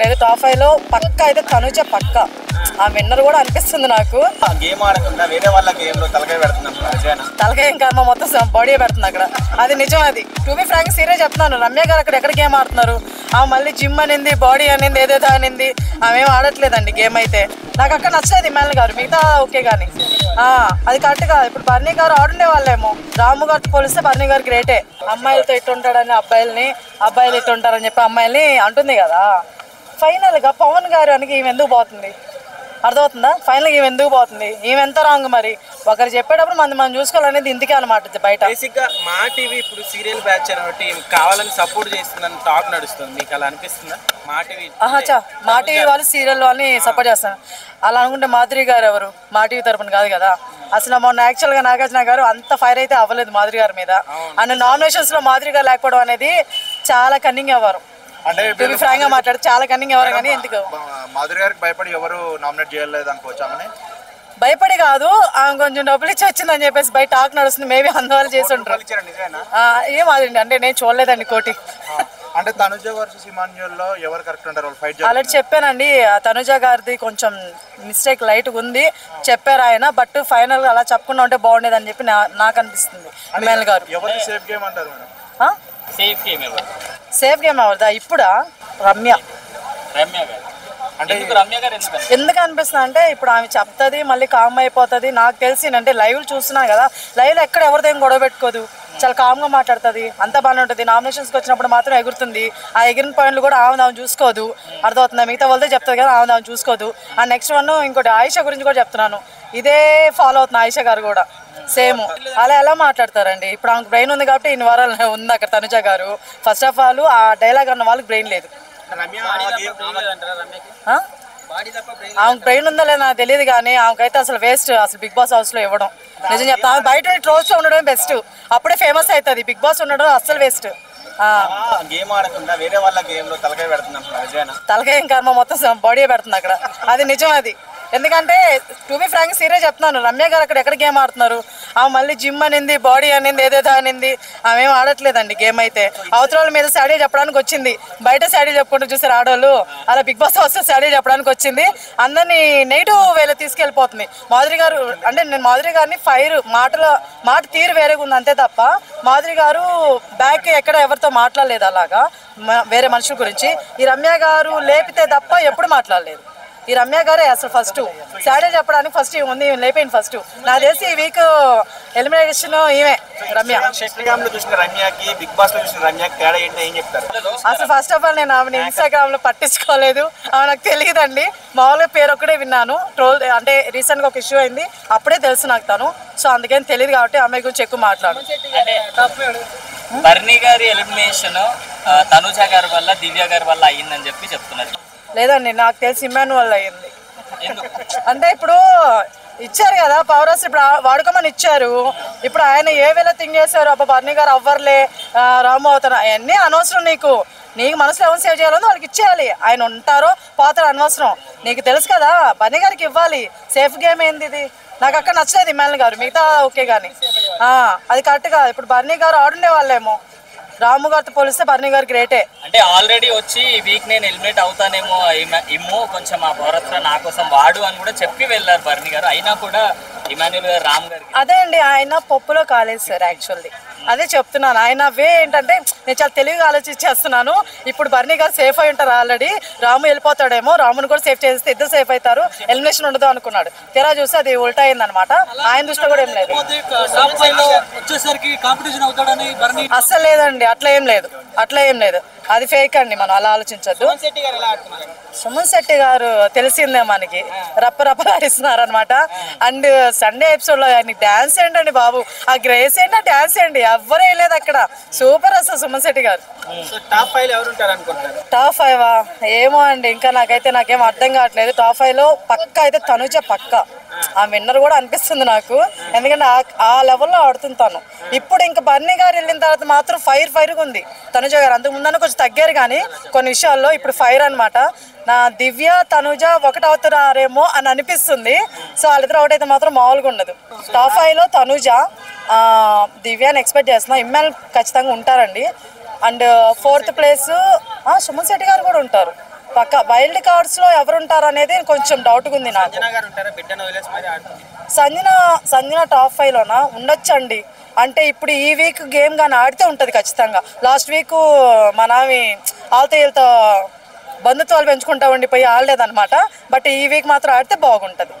లేదు టాప్ 5 లో పక్కా అయితే తనుజ పక్కా. ఆ విన్నర్ కూడా అనిపిస్తుంది నాకు. గేమ్ ఆడకుండా వేరే వాళ్ళ గేమ్ లో తలకాయ పెడుతున్నాం. తలకాయ ఏం కర్మ, మొత్తం బాడీ పెడుతుంది అక్కడ. అది నిజం. అది టు బి ఫ్రాంక్ సీరియస్ చెప్తున్నాను. రమ్య గారు అక్కడ ఎక్కడ గేమ్ ఆడుతున్నారు? ఆమె మళ్ళీ జిమ్ అనింది, బాడీ అనింది, ఏదేదో అనింది. ఆమెం ఆడట్లేదండి గేమ్ అయితే. నాకు అక్కడ నచ్చలేదు ఇమ్మాన్ గారు, మిగతా ఓకే కానీ అది కరెక్ట్ కాదు. ఇప్పుడు బర్నీ గారు ఆడుండే వాళ్ళేమో, రాము గారితో పోలిస్తే బర్నీ గారు గ్రేటే. అమ్మాయిలతో ఇట్టుంటాడని అబ్బాయిలు ఇట్టుంటారని చెప్పి అమ్మాయిల్ని అంటుంది కదా. ఫైనల్గా పవన్ గారు అని ఈమె ఎందుకు పోతుంది? అర్థమవుతుందా? ఫైనల్గా ఈమె ఎందుకు పోతుంది? ఈమె ఎంత రాంగ్ మరి. ఒకరు చెప్పేటప్పుడు మనం చూసుకోవాలనేది ఇందుకే అనమాట. బయట బేసిక్గా మా టీవీ ఇప్పుడు సీరియల్ బ్యాచ్ అనేది కావాలని సపోర్ట్ చేస్తుందని టాక్ నడుస్తుంది. మీకు అలా అనిపిస్తుందా? మా టీవీ మా టీవీ వాళ్ళు సీరియల్ వాళ్ళని సపోర్ట్ చేస్తాను. అలా అనుకుంటే మాధురి గారు ఎవరు? మా టీవీ తరపున కాదు కదా. అసలు మొన్న యాక్చువల్గా నాగార్జున గారు అంత ఫైర్ అయితే అవ్వలేదు మాధురి గారి మీద. అండ్ నామినేషన్స్ లో మాధురి గారు లేకపోవడం అనేది చాలా కన్నింగ్ అవ్వరు. ఫ్రాంక్ గా మాట్లాడు, చాలా కన్నింగ్ అవ్వరు. కానీ ఎందుకు మాధురి గారికి భయపడి ఎవరు నామినేట్ చేయలేదు అనుకోవచ్చామని? భయపడి కాదు, ఆమె కొంచెం డబ్బులు ఇచ్చి వచ్చిందని చెప్పేసి బయట టాక్ నడుస్తుంది. మేబీ అందువల్ల చేసి ఉంటారు. ఏం అదండి, అంటే నేను చూడలేదండి కోటి. అంటే తనుజ వర్సెస్ ఇమాన్యుయల్ లో ఎవరు కరెక్ట్ ఉంటారు? ఆల్రెడీ చెప్పానండి, తనుజ గారిది కొంచెం మిస్టేక్ లైట్ ఉంది చెప్పారు ఆయన. బట్ ఫైనల్ గా అలా చెప్పకుండా ఉంటే బాగుండేది అని చెప్పి నాకు అనిపిస్తుంది. ఎమ్మెల్యే గారు సేఫ్ గేమ్ అంటారు మేడం. సేఫ్ గేమ్ ఎవరిదా ఇప్పుడా? రమ్య ఎందుకు అనిపిస్తుంది అంటే, ఇప్పుడు ఆమె చెప్తుంది మళ్ళీ కామ్ అయిపోతుంది. నాకు తెలిసి అంటే లైవ్ చూస్తున్నాను కదా, లైవ్ లో ఎక్కడ ఎవరిదేం గొడవ పెట్టుకోదు, చాలా కామ్గా మాట్లాడుతుంది, అంతా బాగానే ఉంటుంది. నామినేషన్స్కి వచ్చినప్పుడు మాత్రం ఎగురుతుంది. ఆ ఎగిరిన పాయింట్లు కూడా ఆమె చూసుకోదు. అర్థమవుతుంది. మిగతా వాళ్ళతో చెప్తుంది కదా, ఆమె చూసుకోదు. ఆ నెక్స్ట్ వన్ ఇంకోటి ఆయిషా గురించి కూడా చెప్తున్నాను. ఇదే ఫాలో అవుతుంది ఆయిషా గారు కూడా సేమ్. అలా ఎలా మాట్లాడతారండి? ఇప్పుడు ఆమెకు బ్రెయిన్ ఉంది కాబట్టి ఇన్ని వారాలు ఉంది అక్కడ తనుజ గారు. ఫస్ట్ ఆఫ్ ఆల్ ఆ డైలాగ్ అన్న వాళ్ళకి బ్రెయిన్ లేదు. ఆమెకు బ్రెయిన్ ఉందో లేదా నాకు తెలియదు కానీ ఆమెకైతే అసలు వేస్ట్. అసలు బిగ్ బాస్ హౌస్ లో ఇవ్వడం నిజం చెప్తా. ఆమె బయట ట్రోల్స్ లో ఉండడం బెస్ట్, అప్పుడే ఫేమస్ అవుతుంది. బిగ్ బాస్ ఉండడం అసలు వేస్ట్. గేమ్ ఆడకుండా వేరే వాళ్ళ గేమ్ లో తలకాయ పెడుతున్నాం. తలకాయ ఏం కర్మ, మొత్తం బాడీ పెడుతుంది అక్కడ. అది నిజం. అది ఎందుకంటే టు బి ఫ్రాంక్ సీరియస్ చెప్తున్నాను. రమ్య గారు అక్కడ ఎక్కడ గేమ్ ఆడుతున్నారు? ఆమె మళ్ళీ జిమ్ అనింది, బాడీ అనింది, ఏదేదో అనింది. ఆమెం ఆడట్లేదండి గేమ్ అయితే. అవతల మీద శాడీ చెప్పడానికి వచ్చింది, బయట శాడీ చెప్పుకుంటూ చూసారు ఆడవాళ్ళు. అలా బిగ్ బాస్ వస్తే శాడీ చెప్పడానికి వచ్చింది, అందరినీ నెగిటివ్ వేలో తీసుకెళ్ళిపోతుంది. మాధురి గారు అంటే నేను మాధురి గారిని మాట తీరు వేరేగా ఉంది అంతే తప్ప, మాధురి గారు బ్యాక్ ఎక్కడ ఎవరితో మాట్లాడలేదు అలాగా వేరే మనుషుల గురించి. ఈ రమ్య గారు లేపితే తప్ప ఎప్పుడు మాట్లాడలేదు. ఈ రమ్య గారే అసలు ఫస్ట్ శాడీ చెప్పడానికి ఫస్ట్ ఉంది, లేపోయింది ఫస్ట్. నాకు తెలిసి ఈ వీక్ ఎలిమినేషన్ ఈమె రమ్య. అసలు ఫస్ట్ ఆఫ్ ఆల్ నేను ఆమె ఇన్స్టాగ్రామ్ లో పట్టించుకోలేదు, ఆమె నాకు తెలియదండి. మామూలుగా పేరు ఒక్కడే విన్నాను. ట్రోల్ అంటే రీసెంట్ గా ఒక ఇష్యూ అయింది, అప్పుడే తెలుసు నాకు తను. సో అందుకని తెలియదు కాబట్టి అమ్మాయి గురించి ఎక్కువ మాట్లాడు. బర్నీ గారి ఎలిమినేషన్ తనుజ గారి వల్ల, దివ్య గారి వల్ల అయ్యిందని చెప్పి చెప్తున్నారు. లేదండి, నాకు తెలిసి ఇమ్మాన్ వల్ల అయ్యింది. అంటే ఇప్పుడు ఇచ్చారు కదా పవర్ హౌస్, ఇప్పుడు వాడుకోమని ఇచ్చారు. ఇప్పుడు ఆయన ఏ వేళ థింక్ చేశారు, అబ్బా బర్నీ గారు అవ్వర్లే రాము అవుతారు, అవన్నీ అనవసరం. నీకు మనసులో ఎవరు సేవ్ చేయాలని వాళ్ళకి ఇచ్చేయాలి. ఆయన ఉంటారో పోతారో అనవసరం. నీకు తెలుసు కదా బర్నీ గారికి ఇవ్వాలి. సేఫ్ గేమ్ ఏంది ఇది? నాకు అక్కడ నచ్చలేదు ఇమ్మాన్ గారు, మిగతా ఓకే కానీ అది కరెక్ట్ కాదు. ఇప్పుడు బర్నీ గారు ఆడుండే వాళ్ళేమో, రాము గారితో పోలిస్తే బర్నీ గారు గ్రేటే. అంటే ఆల్రెడీ వచ్చి ఈ వీక్ నేను ఎలిమినేట్ అవుతానేమో, ఇమ్ము కొంచెం ఆ భారత్లో నా కోసం వాడు అని కూడా చెప్పి వెళ్ళారు బర్నీ గారు. అయినా కూడా ఇమాన్యుల్ గారు రామ్ గారు అదే అండి, ఆయన పప్పులో కాలేదు సార్. యాక్చువల్లీ అదే చెప్తున్నాను. ఆయన వే ఏంటంటే నేను చాలా తెలివిగా ఆలోచించేస్తున్నాను. ఇప్పుడు బర్నీ గారు సేఫ్ అయి ఉంటారు ఆల్రెడీ, రాము వెళ్ళిపోతాడేమో, రాముని కూడా సేఫ్ చేస్తే ఇద్దరు సేఫ్ అవుతారు, ఎలిమినేషన్ ఉండదు అనుకున్నాడు. తెరా చూస్తే అది ఉల్టా అయిందనమాట. ఆయన దృష్టిలో కూడా ఏం లేదు. అస్సలు లేదండి, అట్లా ఏం లేదు. అది ఫేక్ అండి, మనం అలా ఆలోచించద్దు. సుమన్ శెట్టి గారు తెలిసిందే మనకి, రప్పరప్పలాడిస్తున్నారు అనమాట. అండ్ సండే ఎపిసోడ్ లో ఆయన డాన్స్ ఏంటండి బాబు, ఆ గ్రేస్ ఏంటి, డాన్స్ ఏంటి, ఎవ్వరు వేయలేదు అక్కడ. సూపర్ అసలు సుమన్ శెట్టి గారు. టాప్ 5 ఏమో అండి, ఇంకా నాకేం అర్థం కావట్లేదు. టాప్ 5 లో పక్కా అయితే తనుజ పక్కా. ఆ విన్నర్ కూడా అనిపిస్తుంది నాకు, ఎందుకంటే ఆ లెవెల్లో ఆడుతుంటాను. ఇప్పుడు ఇంకా బర్నీ గారు వెళ్ళిన తర్వాత మాత్రం ఫైర్గా ఉంది తనుజ గారు. అంతకు ముందన్న కొంచెం తగ్గారు కానీ కొన్ని విషయాల్లో, ఇప్పుడు ఫైర్ అనమాట. నా దివ్య తనుజ ఒకటి అవుతారేమో అని అనిపిస్తుంది. సో వాళ్ళిద్దరు ఒకటి అయితే మాత్రం మామూలుగా ఉండదు. టాప్ 5 లో తనుజ, దివ్యాని ఎక్స్పెక్ట్ చేస్తున్నా. ఇమ్మాన్ ఖచ్చితంగా ఉంటారండి. And 4th place Suman Shetty గారు కూడా ఉంటారు. పక్క వైల్డ్ కార్డ్స్లో ఎవరుంటారు అనేది కొంచెం డౌట్గా ఉంది నాకు. సంజన గారు ఉంటారా బిడ్డను వదిలేసి మరి ఆడుతుంది? సంజన టాప్ 5లోనా ఉండొచ్చండి. అంటే ఇప్పుడు ఈ వీక్ గేమ్ కానీ ఆడితే ఉంటుంది ఖచ్చితంగా. లాస్ట్ వీక్ మనవి ఆల్తో వీళ్ళతో బంధుత్వాలు పెంచుకుంటా ఉండిపోయి ఆడలేదన్నమాట. బట్ ఈ వీక్ మాత్రం ఆడితే బాగుంటుంది.